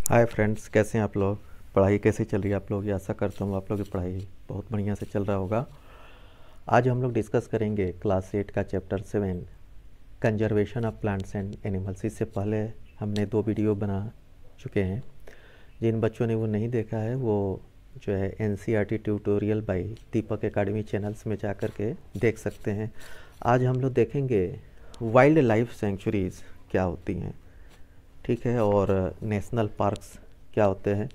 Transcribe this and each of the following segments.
Hi friends, कैसे हैं आप लोग। पढ़ाई कैसी चल रही है आप लोग। ये आशा करता हूँ आप लोग की पढ़ाई बहुत बढ़िया से चल रहा होगा। आज हम लोग डिस्कस करेंगे क्लास 8 का chapter 7 conservation of plants and animals. इससे पहले हमने 2 वीडियो बना चुके हैं। जिन बच्चों ने वो नहीं देखा है वो जो है एनसीईआरटी ट्यूटोरियल बाय दीपक एकेडमी चैनल्स में जा कर के देख सकते हैं। आज हम लोग देखेंगे वाइल्ड लाइफ सेंचुरीज़ क्या होती हैं, ठीक है, और नेशनल पार्क्स क्या होते हैं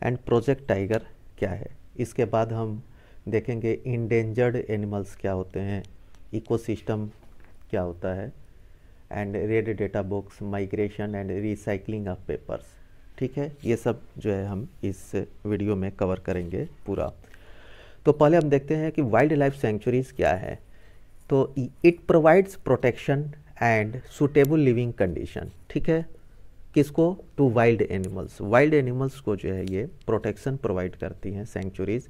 एंड प्रोजेक्ट टाइगर क्या है। इसके बाद हम देखेंगे इंडेंजर्ड एनिमल्स क्या होते हैं, इकोसिस्टम क्या होता है and red data books, migration and recycling of papers. ठीक है, ये सब जो है हम इस वीडियो में कवर करेंगे पूरा। तो पहले हम देखते हैं कि वाइल्ड लाइफ सेंचुरीज़ क्या है। तो it provides protection and suitable living condition. ठीक है, किसको? To wild animals. Wild animals को जो है ये प्रोटेक्शन प्रोवाइड करती हैं sanctuaries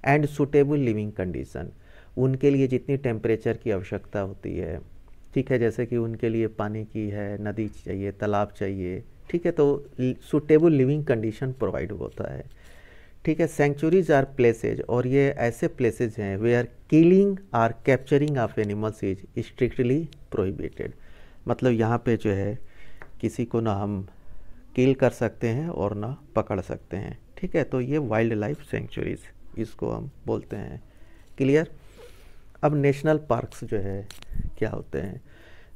and suitable living condition. उनके लिए जितनी टेम्परेचर की आवश्यकता होती है, ठीक है, जैसे कि उनके लिए पानी की है, नदी चाहिए, तालाब चाहिए, ठीक है, तो सूटेबल लिविंग कंडीशन प्रोवाइड होता है। ठीक है, सेंचुरीज आर प्लेसेज, और ये ऐसे प्लेसेज हैं where killing or capturing of animals is strictly prohibited. मतलब यहाँ पे जो है किसी को ना हम किल कर सकते हैं और ना पकड़ सकते हैं। ठीक है, तो ये वाइल्ड लाइफ सेंचुरीज इसको हम बोलते हैं। क्लियर। अब नेशनल पार्क्स जो है क्या होते हैं?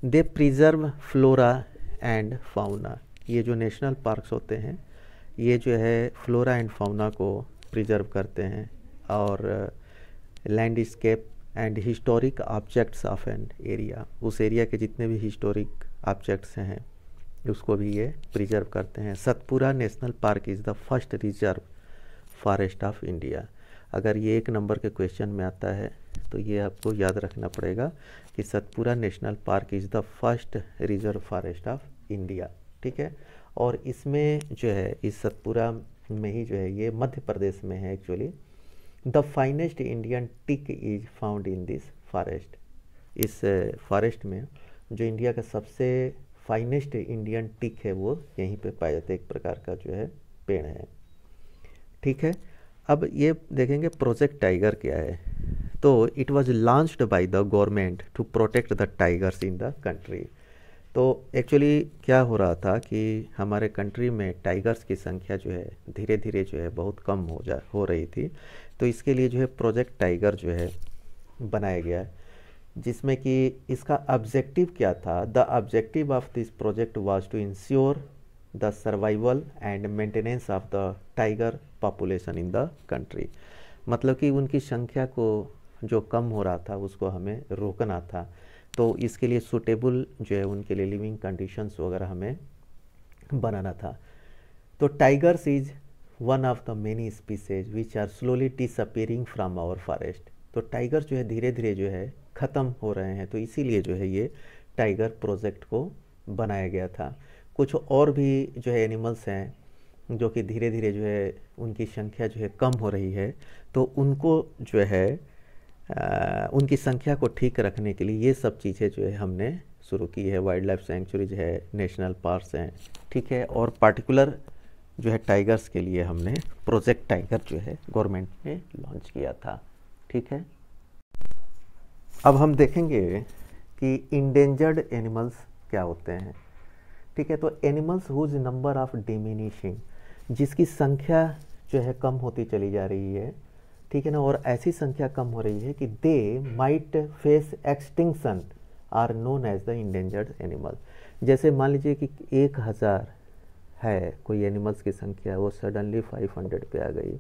दे प्रिजर्व फ्लोरा एंड फाउना। ये जो नेशनल पार्क्स होते हैं ये जो है फ्लोरा एंड फाउना को प्रिजर्व करते हैं और landscape and historic objects of an area, उस एरिया के जितने भी हिस्टोरिक ऑब्जेक्ट्स हैं उसको भी ये प्रिजर्व करते हैं। Satpura national park is the first reserve forest of India. अगर ये 1 नंबर के क्वेश्चन में आता है तो ये आपको याद रखना पड़ेगा कि Satpura national park is the first reserve forest of India. ठीक है, और इसमें जो है इस सतपुरा में ही जो है ये मध्य प्रदेश में है actually. The finest Indian tick is found in this forest. इस फॉरेस्ट में जो इंडिया का सबसे फाइनेस्ट इंडियन टिक है वो यहीं पे पाया जाता है, एक प्रकार का जो है पेड़ है। ठीक है, अब ये देखेंगे प्रोजेक्ट टाइगर क्या है। तो it was launched by the government to protect the tigers in the country. तो एक्चुअली क्या हो रहा था कि हमारे कंट्री में टाइगर्स की संख्या जो है धीरे धीरे जो है बहुत कम हो रही थी। तो इसके लिए जो है प्रोजेक्ट टाइगर जो है बनाया गया है, जिसमें कि इसका ऑब्जेक्टिव क्या था? The objective of this project was to ensure the survival and maintenance of the tiger population in the country. मतलब कि उनकी संख्या को जो कम हो रहा था उसको हमें रोकना था। तो इसके लिए सूटेबल जो है उनके लिए लिविंग कंडीशंस वगैरह हमें बनाना था। तो tigers is one of the many species which are slowly disappearing from our forest. तो टाइगर जो है धीरे धीरे जो है ख़त्म हो रहे हैं, तो इसीलिए जो है ये टाइगर प्रोजेक्ट को बनाया गया था। कुछ और भी जो है एनिमल्स हैं जो कि धीरे धीरे जो है उनकी संख्या जो है कम हो रही है, तो उनको जो है उनकी संख्या को ठीक रखने के लिए ये सब चीज़ें जो है हमने शुरू की है। वाइल्ड लाइफ सेंचुरीज है, नेशनल पार्क्स हैं, ठीक है, और पार्टिकुलर जो है टाइगर्स के लिए हमने प्रोजेक्ट टाइगर जो है गवर्नमेंट ने लॉन्च किया था। ठीक है, अब हम देखेंगे कि इंडेंजर्ड एनिमल्स क्या होते हैं। ठीक है, तो animals whose number of diminishing, जिसकी संख्या जो है कम होती चली जा रही है, ठीक है ना, और ऐसी संख्या कम हो रही है कि they might face extinction are known as the endangered animal. जैसे मान लीजिए कि 1000 है कोई एनिमल्स की संख्या, वो सडनली 500 पे आ गई,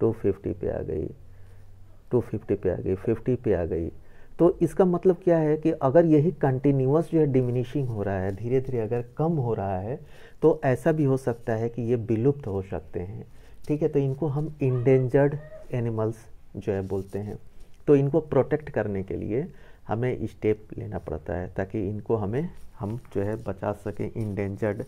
250 पे आ गई, 250 पे आ गई, 50 पे आ गई। तो इसका मतलब क्या है कि अगर यही कंटिन्यूअस जो है डिमिनिशिंग हो रहा है, धीरे धीरे अगर कम हो रहा है, तो ऐसा भी हो सकता है कि ये विलुप्त हो सकते हैं। ठीक है, तो इनको हम इंडेंजर्ड एनिमल्स जो है बोलते हैं। तो इनको प्रोटेक्ट करने के लिए हमें स्टेप लेना पड़ता है ताकि इनको हम जो है बचा सकें इंडेंजर्ड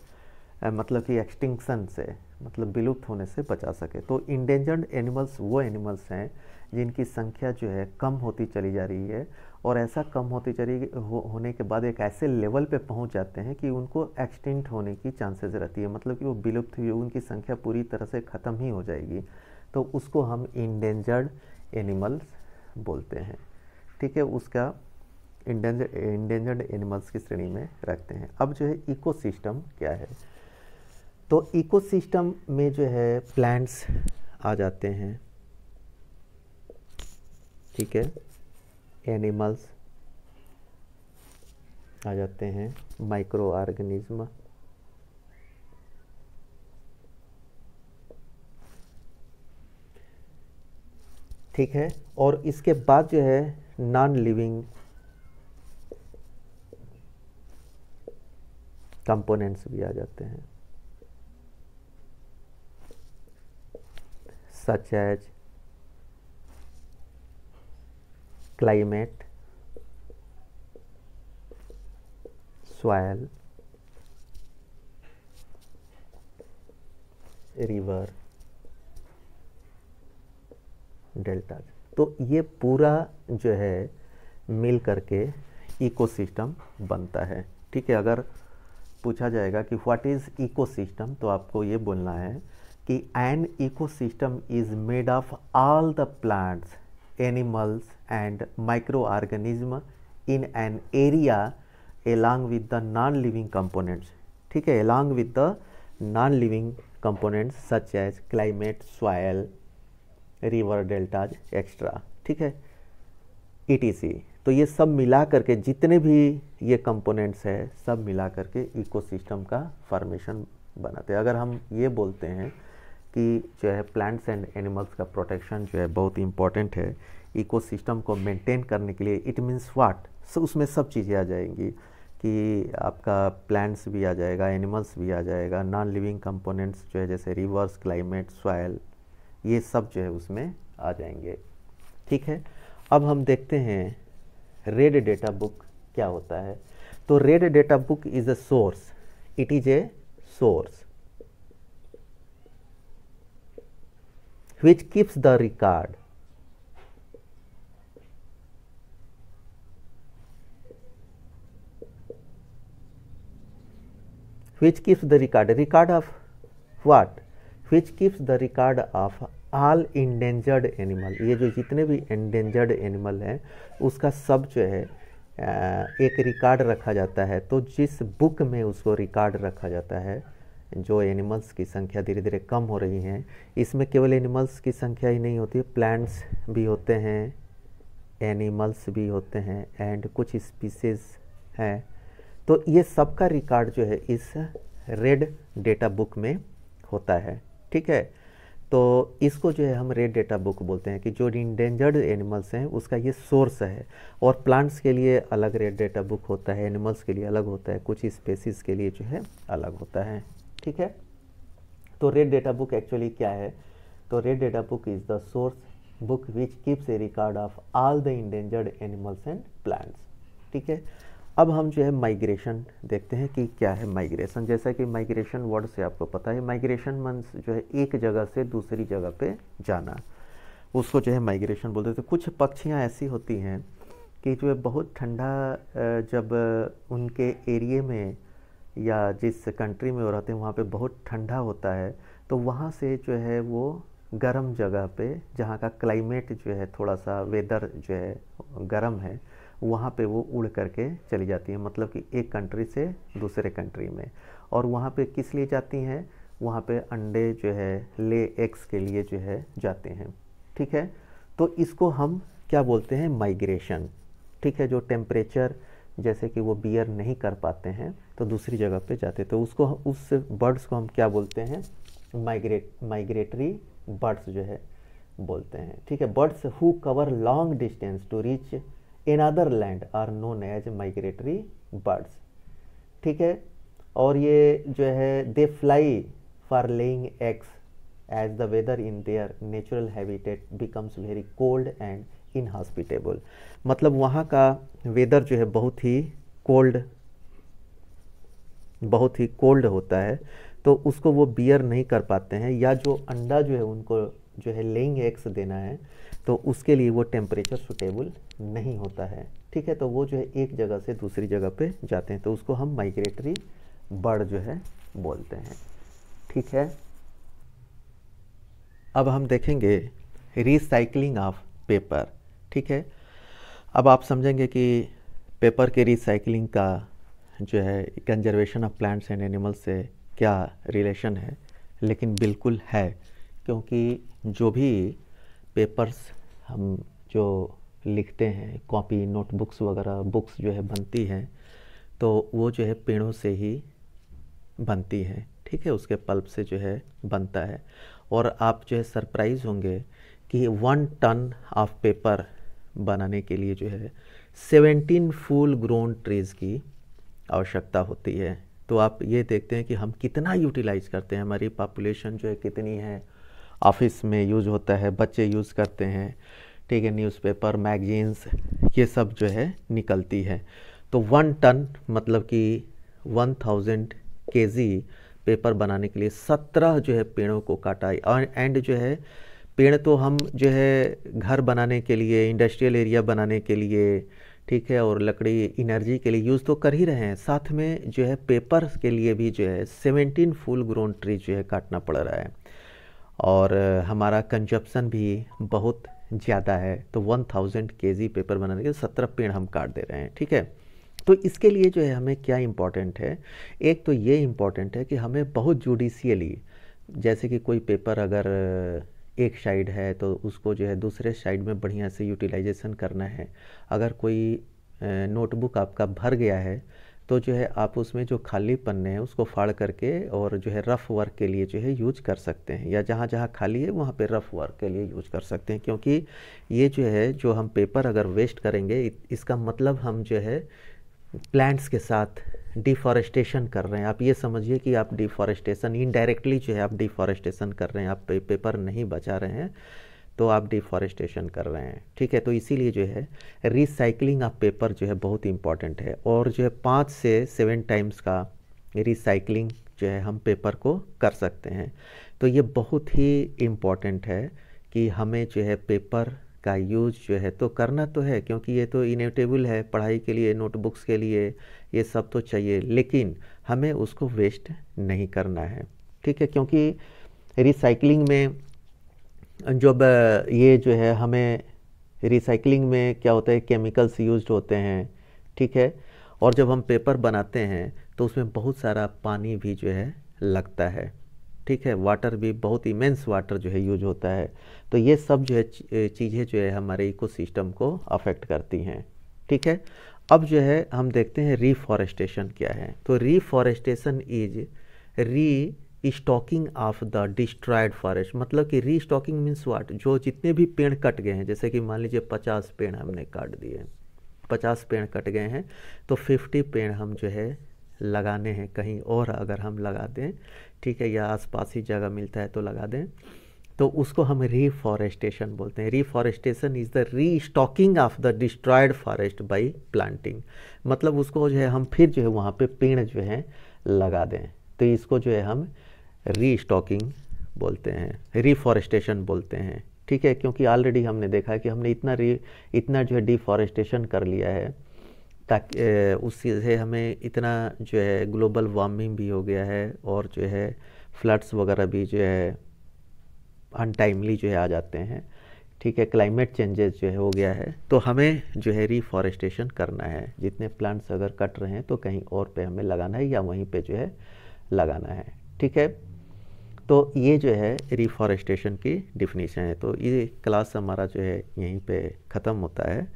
मतलब कि एक्सटिंक्शन से, मतलब विलुप्त होने से बचा सके। तो इंडेंजर्ड एनिमल्स वो एनिमल्स हैं जिनकी संख्या जो है कम होती चली जा रही है, और ऐसा कम होती चली होने के बाद एक ऐसे लेवल पे पहुंच जाते हैं कि उनको एक्सटिंक्ट होने की चांसेस रहती है, मतलब कि वो विलुप्त हुई, उनकी संख्या पूरी तरह से ख़त्म ही हो जाएगी। तो उसको हम इंडेंजर्ड एनिमल्स बोलते हैं। ठीक है, उसका इंडेंजर्ड एनिमल्स की श्रेणी में रखते हैं। अब जो है इकोसिस्टम क्या है, तो इकोसिस्टम में जो है प्लांट्स आ जाते हैं, ठीक है, एनिमल्स आ जाते हैं, माइक्रो ऑर्गेनिज्म, ठीक है, और इसके बाद जो है नॉन लिविंग कंपोनेंट्स भी आ जाते हैं, such as climate, soil, river, deltas. तो ये पूरा जो है मिल करके इकोसिस्टम बनता है। ठीक है, अगर पूछा जाएगा कि व्हाट इज़ इकोसिस्टम, तो आपको ये बोलना है कि an ecosystem is made of all the plants, animals and micro organism in an area along with the non-living components। ठीक है, along with the non-living components such as climate, soil, river deltas extra. ठीक है, etc। तो ये सब मिला करके जितने भी ये कंपोनेंट्स है सब मिला करके इकोसिस्टम का फॉर्मेशन बनाते हैं। अगर हम ये बोलते हैं कि जो है प्लांट्स एंड एनिमल्स का प्रोटेक्शन जो है बहुत इंपॉर्टेंट है इकोसिस्टम को मेंटेन करने के लिए, इट मीन्स व्हाट, उसमें सब चीज़ें आ जाएंगी कि आपका प्लांट्स भी आ जाएगा, एनिमल्स भी आ जाएगा, नॉन लिविंग कंपोनेंट्स जो है जैसे रिवर्स, क्लाइमेट, सॉइल, ये सब जो है उसमें आ जाएंगे। ठीक है, अब हम देखते हैं रेड डेटा बुक क्या होता है। तो red data book is a source, it is a source which keeps the record record of what, which keeps the record of all endangered animal। ये जो जितने भी endangered animal हैं उसका सब जो है एक रिकॉर्ड रखा जाता है। तो जिस बुक में उसको रिकॉर्ड रखा जाता है, जो एनिमल्स की संख्या धीरे धीरे कम हो रही हैं, इसमें केवल एनिमल्स की संख्या ही नहीं होती है, प्लांट्स भी होते हैं, एनिमल्स भी होते हैं एंड कुछ स्पीसीज हैं। तो ये सब का रिकॉर्ड जो है इस रेड डेटा बुक में होता है। ठीक है, तो इसको जो है हम रेड डेटा बुक बोलते हैं कि जो इंडेंजर्ड एनिमल्स हैं उसका ये सोर्स है। और प्लांट्स के लिए अलग रेड डेटा बुक होता है, एनिमल्स के लिए अलग होता है, कुछ स्पेसीज के लिए जो है अलग होता है। ठीक है, तो रेड डेटा बुक एक्चुअली क्या है, तो red data book is the source book which keeps A record of all the endangered animals and plants. ठीक है, अब हम जो है माइग्रेशन देखते हैं कि क्या है माइग्रेशन। जैसा कि माइग्रेशन वर्ड से आपको पता है, माइग्रेशन मीन्स जो है एक जगह से दूसरी जगह पे जाना, उसको जो है माइग्रेशन बोलते हैं। तो कुछ पक्षियाँ ऐसी होती हैं कि जो है बहुत ठंडा, जब उनके एरिए में या जिस कंट्री में वो रहते हैं वहाँ पे बहुत ठंडा होता है, तो वहाँ से जो है वो गर्म जगह पे, जहाँ का क्लाइमेट जो है थोड़ा सा वेदर जो है गर्म है, वहाँ पे वो उड़ करके चली जाती हैं, मतलब कि एक कंट्री से दूसरे कंट्री में। और वहाँ पे किस लिए जाती हैं, वहाँ पे अंडे जो है ले एग्स के लिए जो है जाते हैं। ठीक है, तो इसको हम क्या बोलते हैं, माइग्रेशन। ठीक है, जो टेम्परेचर जैसे कि वो बियर नहीं कर पाते हैं तो दूसरी जगह पे जाते, तो उसको, उस बर्ड्स को हम क्या बोलते हैं, माइग्रेटरी बर्ड्स जो है बोलते हैं। ठीक है, birds who cover long distance to reach another land are known as migratory birds. ठीक है, और ये जो है they fly for laying eggs as the weather in their natural habitat becomes very cold and inhospitable. मतलब वहाँ का weather जो है बहुत ही कोल्ड होता है, तो उसको वो बियर नहीं कर पाते हैं, या जो अंडा जो है उनको जो है लेइंग एग्स देना है, तो उसके लिए वो टेम्परेचर सुटेबल नहीं होता है। ठीक है, तो वो जो है एक जगह से दूसरी जगह पे जाते हैं, तो उसको हम माइग्रेटरी बर्ड जो है बोलते हैं। ठीक है, अब हम देखेंगे रिसाइकलिंग ऑफ पेपर। ठीक है, अब आप समझेंगे कि पेपर के रिसाइकलिंग का जो है conservation of plants and animals से क्या रिलेशन है, लेकिन बिल्कुल है, क्योंकि जो भी पेपर्स हम जो लिखते हैं, कॉपी, नोटबुक्स वगैरह बुक्स जो है बनती हैं, तो वो जो है पेड़ों से ही बनती है। ठीक है, उसके पल्प से जो है बनता है। और आप जो है सरप्राइज़ होंगे कि 1 टन ऑफ पेपर बनाने के लिए जो है 17 फुल ग्रोन ट्रीज़ की आवश्यकता होती है। तो आप ये देखते हैं कि हम कितना यूटिलाइज करते हैं, हमारी पॉपुलेशन जो है कितनी है, ऑफिस में यूज़ होता है, बच्चे यूज़ करते हैं। ठीक है, न्यूज़पेपर, मैगजीन्स, ये सब जो है निकलती है। तो 1 टन मतलब कि 1000 केजी पेपर बनाने के लिए 17 जो है पेड़ों को काटा। और एंड जो है पेड़ तो हम जो है घर बनाने के लिए, इंडस्ट्रियल एरिया बनाने के लिए, ठीक है, और लकड़ी एनर्जी के लिए यूज़ तो कर ही रहे हैं, साथ में जो है पेपर के लिए भी जो है 17 फुल ग्रोन ट्री जो है काटना पड़ रहा है। और हमारा कंजप्शन भी बहुत ज़्यादा है, तो 1000 केजी पेपर बनाने के 17 पेड़ हम काट दे रहे हैं। ठीक है, तो इसके लिए जो है हमें क्या इम्पोर्टेंट है, एक तो ये इम्पोर्टेंट है कि हमें बहुत जुडिशियली, जैसे कि कोई पेपर अगर एक साइड है तो उसको जो है दूसरे साइड में बढ़िया से यूटिलाइजेशन करना है। अगर कोई नोटबुक आपका भर गया है तो जो है आप उसमें जो खाली पन्ने हैं उसको फाड़ करके और जो है रफ़ वर्क के लिए जो है यूज कर सकते हैं, या जहाँ जहाँ खाली है वहाँ पे रफ़ वर्क के लिए यूज कर सकते हैं। क्योंकि ये जो है जो हम पेपर अगर वेस्ट करेंगे, इसका मतलब हम जो है प्लांट्स के साथ डिफॉरेस्टेशन कर रहे हैं। आप ये समझिए कि आप डिफॉरेस्टेशन इनडायरेक्टली जो है आप डिफॉरेस्टेशन कर रहे हैं, आप पेपर नहीं बचा रहे हैं, तो आप डिफॉरेस्टेशन कर रहे हैं। ठीक है, तो इसीलिए जो है रिसाइकलिंग ऑफ पेपर जो है बहुत इम्पॉर्टेंट है। और जो है 5 से 7 टाइम्स का रिसाइकलिंग जो है हम पेपर को कर सकते हैं। तो ये बहुत ही इम्पॉर्टेंट है कि हमें जो है पेपर का यूज़ जो है तो करना तो है, क्योंकि ये तो इनेविटेबल है, पढ़ाई के लिए, नोटबुक्स के लिए ये सब तो चाहिए, लेकिन हमें उसको वेस्ट नहीं करना है। ठीक है, क्योंकि रिसाइकलिंग में जब ये जो है हमें रिसाइकलिंग में क्या होता है, केमिकल्स यूज्ड होते हैं। ठीक है, और जब हम पेपर बनाते हैं तो उसमें बहुत सारा पानी भी जो है लगता है। ठीक है, वाटर भी, बहुत इमेंस वाटर जो है यूज होता है। तो ये सब जो है चीज़ें जो है हमारे इकोसिस्टम को अफेक्ट करती हैं। ठीक है, अब जो है हम देखते हैं रीफॉरेस्टेशन क्या है। तो reforestation is restocking of the destroyed forest. मतलब कि रीस्टॉकिंग मीन्स व्हाट, जो जितने भी पेड़ कट गए हैं, जैसे कि मान लीजिए 50 पेड़ हमने काट दिए, 50 पेड़ कट गए हैं, तो 50 पेड़ हम जो है लगाने हैं कहीं और, अगर हम लगा दें, ठीक है, या आसपास ही जगह मिलता है तो लगा दें, तो उसको हम रीफॉरेस्टेशन बोलते हैं। Reforestation is the restocking of the destroyed forest by planting. मतलब उसको जो है हम फिर जो है वहाँ पे पेड़ जो है लगा दें, तो इसको जो है हम रीस्टॉकिंग बोलते हैं, रीफॉरेस्टेशन बोलते हैं। ठीक है, क्योंकि ऑलरेडी हमने देखा है कि हमने इतना जो है डिफॉरेस्टेशन कर लिया है, ताकि उससे हमें इतना जो है ग्लोबल वार्मिंग भी हो गया है, और जो है फ्लड्स वगैरह भी जो है अनटाइमली जो है आ जाते हैं। ठीक है, क्लाइमेट चेंजेस जो है हो गया है, तो हमें जो है रीफॉरेस्टेशन करना है। जितने प्लांट्स अगर कट रहे हैं तो कहीं और पे हमें लगाना है, या वहीं पे जो है लगाना है। ठीक है, तो ये जो है रिफॉरेस्टेशन की डिफिनीशन है। तो ये क्लास हमारा जो है यहीं पे ख़त्म होता है।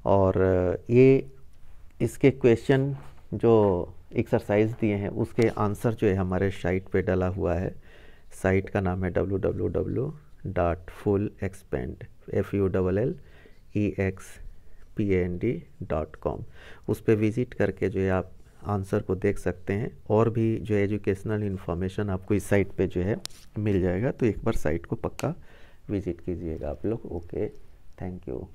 और ये इसके क्वेश्चन जो एक्सरसाइज दिए हैं उसके आंसर जो है हमारे साइट पे डाला हुआ है। साइट का नाम है www.fullexpand.com। उस पर विज़िट करके जो है आप आंसर को देख सकते हैं, और भी जो एजुकेशनल इन्फॉर्मेशन आपको इस साइट पे जो है मिल जाएगा। तो एक बार साइट को पक्का विज़िट कीजिएगा आप लोग। Okay, thank you.